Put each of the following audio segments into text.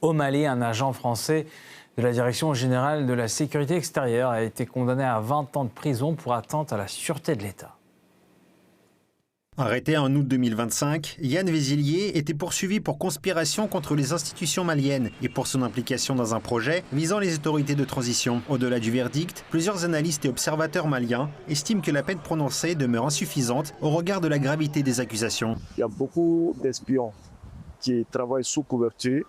Au Mali, un agent français de la Direction générale de la sécurité extérieure a été condamné à 20 ans de prison pour atteinte à la sûreté de l'État. Arrêté en août 2025, Yann Vézilier était poursuivi pour conspiration contre les institutions maliennes et pour son implication dans un projet visant les autorités de transition. Au-delà du verdict, plusieurs analystes et observateurs maliens estiment que la peine prononcée demeure insuffisante au regard de la gravité des accusations. Il y a beaucoup d'espions qui travaillent sous couverture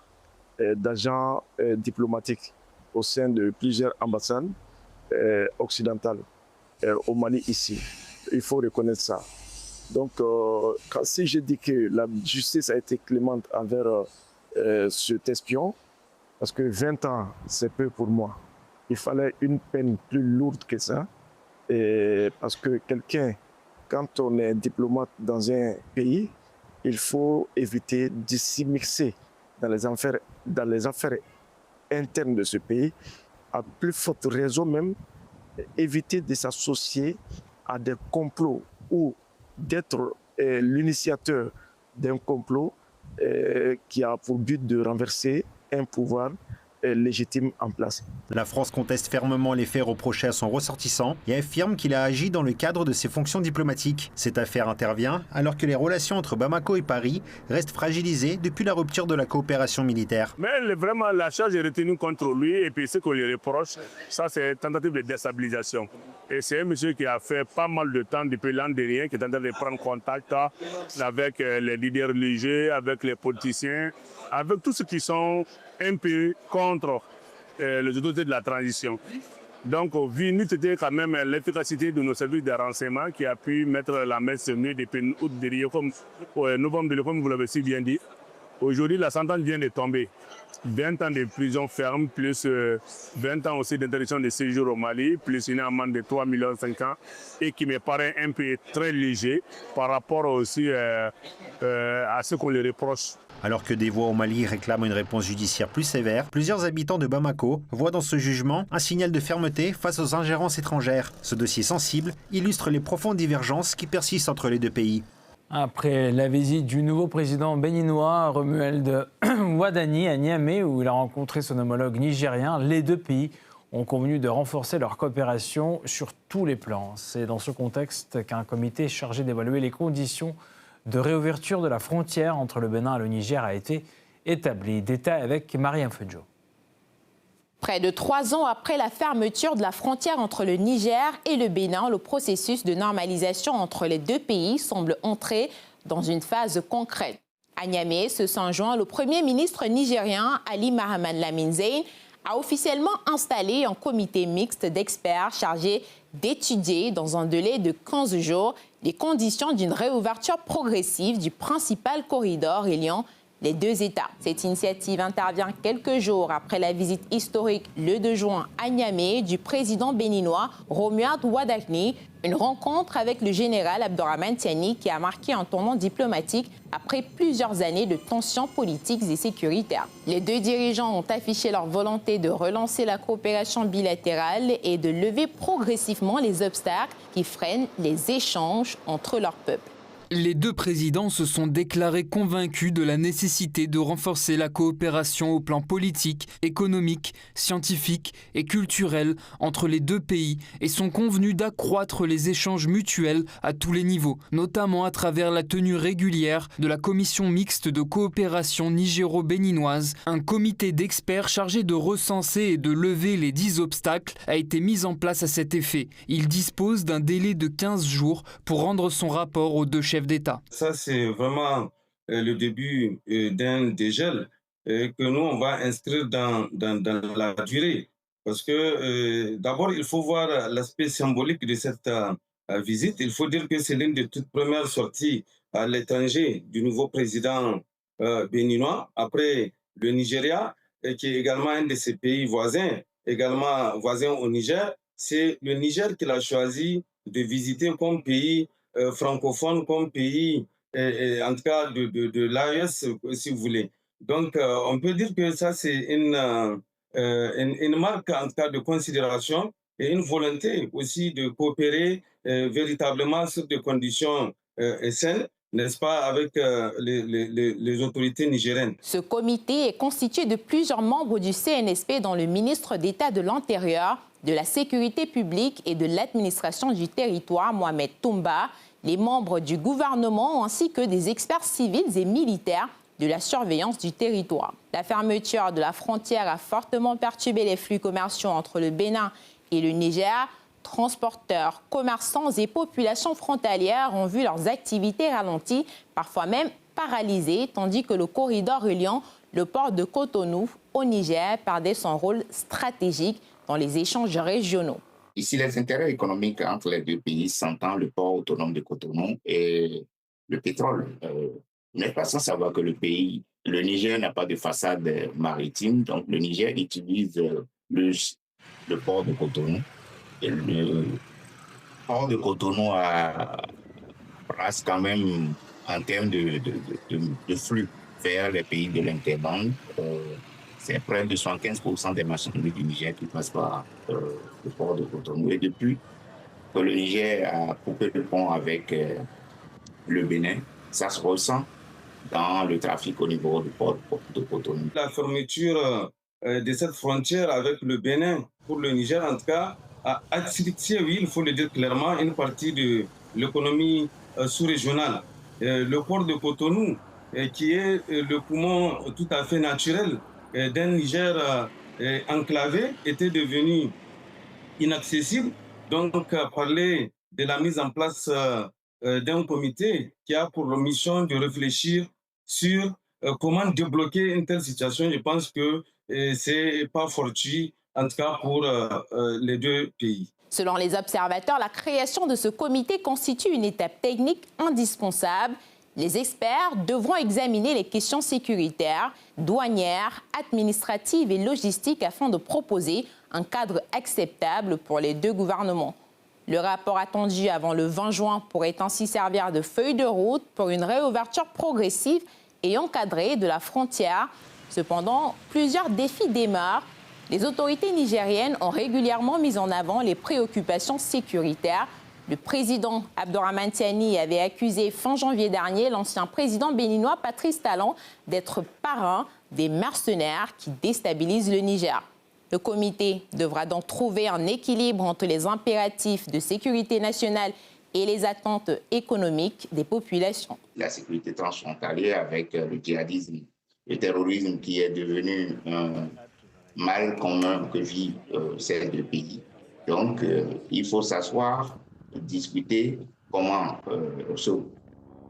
d'agents diplomatiques au sein de plusieurs ambassades occidentales au Mali ici. Il faut reconnaître ça. Donc, si je dis que la justice a été clémente envers cet espion, parce que 20 ans, c'est peu pour moi. Il fallait une peine plus lourde que ça. Parce que quelqu'un, quand on est diplomate dans un pays, il faut éviter de s'immiscer dans les affaires internes de ce pays. À plus forte raison même, éviter de s'associer à des complots ou d'être l'initiateur d'un complot qui a pour but de renverser un pouvoir légitime en place. La France conteste fermement les faits reprochés à son ressortissant et affirme qu'il a agi dans le cadre de ses fonctions diplomatiques. Cette affaire intervient alors que les relations entre Bamako et Paris restent fragilisées depuis la rupture de la coopération militaire. Mais vraiment, la charge est retenue contre lui et puis ce qu'on lui reproche, ça c'est une tentative de déstabilisation. Et c'est un monsieur qui a fait pas mal de temps depuis l'an dernier, qui est en train de prendre contact avec les leaders religieux, avec les politiciens, avec tous ceux qui sont un peu contre les autorités de la transition. Donc, vu c'était quand même l'efficacité de nos services de renseignement qui a pu mettre la main sur nous depuis août dernier, novembre dernier, comme vous l'avez si bien dit. Aujourd'hui, la sentence vient de tomber. 20 ans de prison ferme, plus 20 ans aussi d'interdiction de séjour au Mali, plus une amende de 3,5 millions et qui me paraît un peu très léger par rapport aussi à ce qu'on lui reproche. Alors que des voix au Mali réclament une réponse judiciaire plus sévère, plusieurs habitants de Bamako voient dans ce jugement un signal de fermeté face aux ingérences étrangères. Ce dossier sensible illustre les profondes divergences qui persistent entre les deux pays. Après la visite du nouveau président béninois, Romuald Wadani, à Niamey, où il a rencontré son homologue nigérien, les deux pays ont convenu de renforcer leur coopération sur tous les plans. C'est dans ce contexte qu'un comité chargé d'évaluer les conditions de réouverture de la frontière entre le Bénin et le Niger a été établi. Détail avec Marie-Anne Fedjo. Près de 3 ans après la fermeture de la frontière entre le Niger et le Bénin, le processus de normalisation entre les deux pays semble entrer dans une phase concrète. À Niamey, ce 5 juin, le Premier ministre nigérien Ali Mahaman Lamine Zein a officiellement installé un comité mixte d'experts chargé d'étudier dans un délai de 15 jours les conditions d'une réouverture progressive du principal corridor reliant les deux États. Cette initiative intervient quelques jours après la visite historique le 2 juin à Niamey du président béninois Romuald Wadani, une rencontre avec le général Abdourahmane Tiani qui a marqué un tournant diplomatique après plusieurs années de tensions politiques et sécuritaires. Les deux dirigeants ont affiché leur volonté de relancer la coopération bilatérale et de lever progressivement les obstacles qui freinent les échanges entre leurs peuples. Les deux présidents se sont déclarés convaincus de la nécessité de renforcer la coopération au plan politique, économique, scientifique et culturel entre les deux pays et sont convenus d'accroître les échanges mutuels à tous les niveaux, notamment à travers la tenue régulière de la commission mixte de coopération nigéro-béninoise. Un comité d'experts chargé de recenser et de lever les 10 obstacles a été mis en place à cet effet. Il dispose d'un délai de 15 jours pour rendre son rapport aux deux chefs d'État. Ça, c'est vraiment le début d'un dégel que nous, on va inscrire dans la durée. Parce que d'abord, il faut voir l'aspect symbolique de cette visite. Il faut dire que c'est l'une des toutes premières sorties à l'étranger du nouveau président béninois, après le Nigeria, qui est également un de ses pays voisins, également voisin au Niger. C'est le Niger qu'il a choisi de visiter comme pays francophone, comme pays, en tout cas de l'AES, si vous voulez. Donc, on peut dire que ça, c'est une marque, en tout cas, de considération et une volonté aussi de coopérer véritablement sur des conditions saines n'est-ce pas, avec les autorités nigériennes. Ce comité est constitué de plusieurs membres du CNSP, dont le ministre d'État de l'Intérieur, de la Sécurité publique et de l'administration du territoire, Mohamed Toumba, les membres du gouvernement ainsi que des experts civils et militaires de la surveillance du territoire. La fermeture de la frontière a fortement perturbé les flux commerciaux entre le Bénin et le Niger. Transporteurs, commerçants et populations frontalières ont vu leurs activités ralenties, parfois même paralysées, tandis que le corridor reliant le port de Cotonou au Niger perdait son rôle stratégique dans les échanges régionaux. Ici, les intérêts économiques entre les deux pays s'entendent le port autonome de Cotonou et le pétrole. Mais pas sans savoir que le Niger n'a pas de façade maritime, donc le Niger utilise le port de Cotonou. Et le port de Cotonou brasse quand même en termes de flux vers les pays de l'interbanque. C'est près de 75% des marchandises du Niger qui passent par le port de Cotonou. Et depuis que le Niger a coupé le pont avec le Bénin, ça se ressent dans le trafic au niveau du port de Cotonou. La fermeture de cette frontière avec le Bénin, pour le Niger en tout cas, a asphyxié, oui, il faut le dire clairement, une partie de l'économie sous-régionale. Le port de Cotonou, qui est le poumon tout à fait naturel d'un Niger enclavé, était devenu inaccessible. Donc, parler de la mise en place d'un comité qui a pour mission de réfléchir sur comment débloquer une telle situation, je pense que c'est pas fortuit, en tout cas pour les deux pays. Selon les observateurs, la création de ce comité constitue une étape technique indispensable. Les experts devront examiner les questions sécuritaires, douanières, administratives et logistiques afin de proposer un cadre acceptable pour les deux gouvernements. Le rapport attendu avant le 20 juin pourrait ainsi servir de feuille de route pour une réouverture progressive et encadrée de la frontière. Cependant, plusieurs défis demeurent. Les autorités nigériennes ont régulièrement mis en avant les préoccupations sécuritaires. Le président Abdourahmane Tiani avait accusé fin janvier dernier l'ancien président béninois Patrice Talon d'être parrain des mercenaires qui déstabilisent le Niger. Le comité devra donc trouver un équilibre entre les impératifs de sécurité nationale et les attentes économiques des populations. La sécurité transfrontalière avec le djihadisme, le terrorisme qui est devenu un mal commun que vivent ces deux pays. Donc, il faut s'asseoir, discuter comment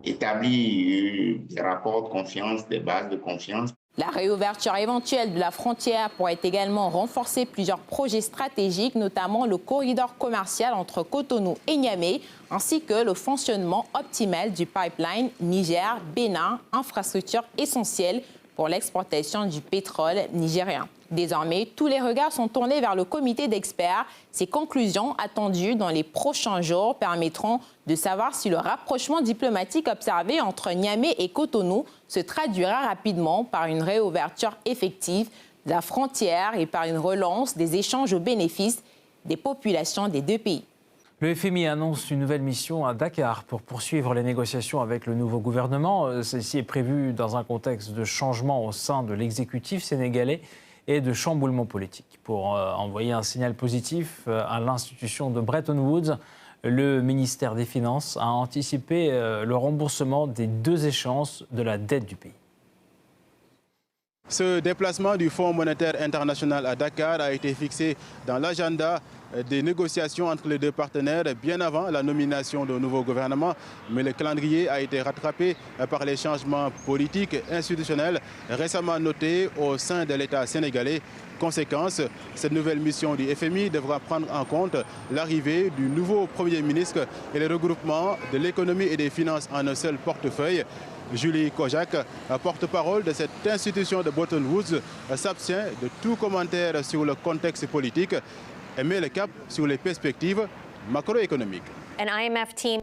établir des rapports de confiance, des bases de confiance. La réouverture éventuelle de la frontière pourrait également renforcer plusieurs projets stratégiques, notamment le corridor commercial entre Cotonou et Niamey, ainsi que le fonctionnement optimal du pipeline Niger-Bénin, infrastructure essentielle pour l'exportation du pétrole nigérien. Désormais, tous les regards sont tournés vers le comité d'experts. Ces conclusions, attendues dans les prochains jours, permettront de savoir si le rapprochement diplomatique observé entre Niamey et Cotonou se traduira rapidement par une réouverture effective de la frontière et par une relance des échanges au bénéfice des populations des deux pays. Le FMI annonce une nouvelle mission à Dakar pour poursuivre les négociations avec le nouveau gouvernement. Celle-ci est prévue dans un contexte de changement au sein de l'exécutif sénégalais et de chamboulement politique. Pour envoyer un signal positif à l'institution de Bretton Woods, le ministère des Finances a anticipé le remboursement des 2 échéances de la dette du pays. Ce déplacement du Fonds monétaire international à Dakar a été fixé dans l'agenda des négociations entre les deux partenaires bien avant la nomination d'un nouveau gouvernement. Mais le calendrier a été rattrapé par les changements politiques et institutionnels récemment notés au sein de l'État sénégalais. Conséquence, cette nouvelle mission du FMI devra prendre en compte l'arrivée du nouveau Premier ministre et le regroupement de l'économie et des finances en un seul portefeuille. Julie Kojak, porte-parole de cette institution de Bretton Woods, s'abstient de tout commentaire sur le contexte politique et met le cap sur les perspectives macroéconomiques.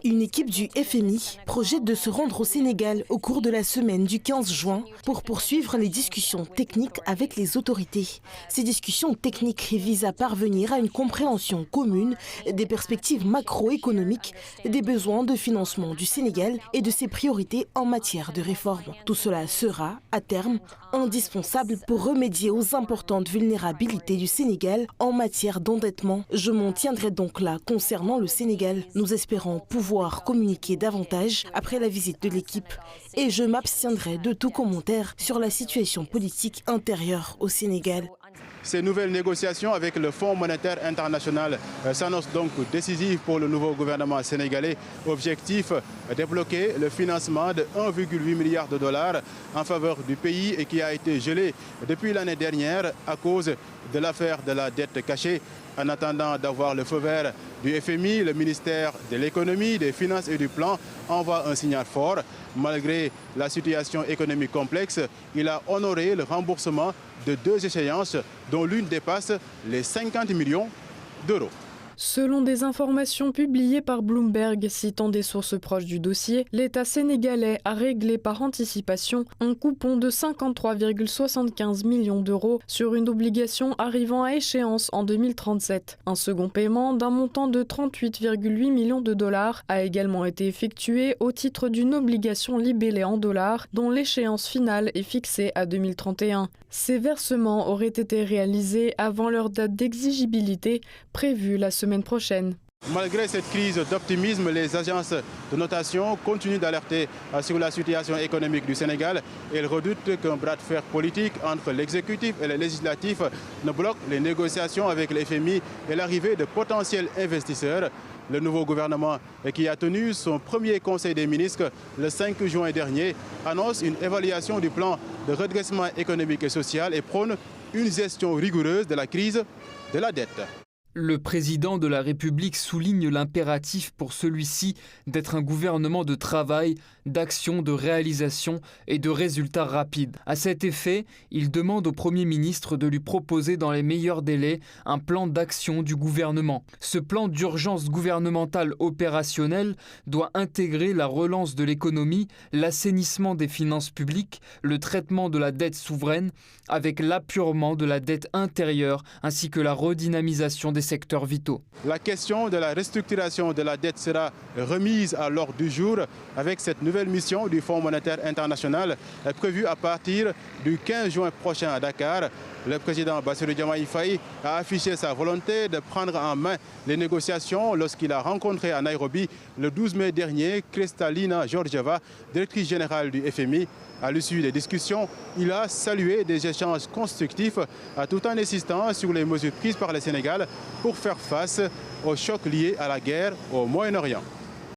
Une équipe du FMI projette de se rendre au Sénégal au cours de la semaine du 15 juin pour poursuivre les discussions techniques avec les autorités. Ces discussions techniques visent à parvenir à une compréhension commune des perspectives macroéconomiques, des besoins de financement du Sénégal et de ses priorités en matière de réforme. Tout cela sera, à terme, indispensable pour remédier aux importantes vulnérabilités du Sénégal en matière d'endettement. Je m'en tiendrai donc là concernant le Sénégal. Nous espérons pouvoir communiquer davantage après la visite de l'équipe et je m'abstiendrai de tout commentaire sur la situation politique intérieure au Sénégal. Ces nouvelles négociations avec le Fonds monétaire international s'annoncent donc décisives pour le nouveau gouvernement sénégalais. Objectif, débloquer le financement de 1,8 milliard de dollars en faveur du pays et qui a été gelé depuis l'année dernière à cause de l'affaire de la dette cachée. En attendant d'avoir le feu vert du FMI, le ministère de l'économie, des finances et du plan envoie un signal fort. Malgré la situation économique complexe, il a honoré le remboursement de 2 échéances, dont l'une dépasse les 50 millions d'euros. Selon des informations publiées par Bloomberg citant des sources proches du dossier, l'État sénégalais a réglé par anticipation un coupon de 53,75 millions d'euros sur une obligation arrivant à échéance en 2037. Un second paiement d'un montant de 38,8 millions de dollars a également été effectué au titre d'une obligation libellée en dollars dont l'échéance finale est fixée à 2031. Ces versements auraient été réalisés avant leur date d'exigibilité prévue la semaine prochaine. Malgré cette crise d'optimisme, les agences de notation continuent d'alerter sur la situation économique du Sénégal. Elles redoutent qu'un bras de fer politique entre l'exécutif et le législatif ne bloque les négociations avec le FMI et l'arrivée de potentiels investisseurs. Le nouveau gouvernement, qui a tenu son premier conseil des ministres le 5 juin dernier, annonce une évaluation du plan de redressement économique et social et prône une gestion rigoureuse de la crise de la dette. Le président de la République souligne l'impératif pour celui-ci d'être un gouvernement de travail, d'action, de réalisation et de résultats rapides. À cet effet, il demande au Premier ministre de lui proposer dans les meilleurs délais un plan d'action du gouvernement. Ce plan d'urgence gouvernementale opérationnel doit intégrer la relance de l'économie, l'assainissement des finances publiques, le traitement de la dette souveraine, avec l'apurement de la dette intérieure ainsi que la redynamisation des secteurs vitaux. La question de la restructuration de la dette sera remise à l'ordre du jour avec cette nouvelle mission du Fonds monétaire international prévue à partir du 15 juin prochain à Dakar. Le président Bassirou Diomaye Faye a affiché sa volonté de prendre en main les négociations lorsqu'il a rencontré à Nairobi le 12 mai dernier Kristalina Georgieva, directrice générale du FMI. À l'issue des discussions, il a salué des échanges constructifs tout en insistant sur les mesures prises par le Sénégal pour faire face aux chocs liés à la guerre au Moyen-Orient.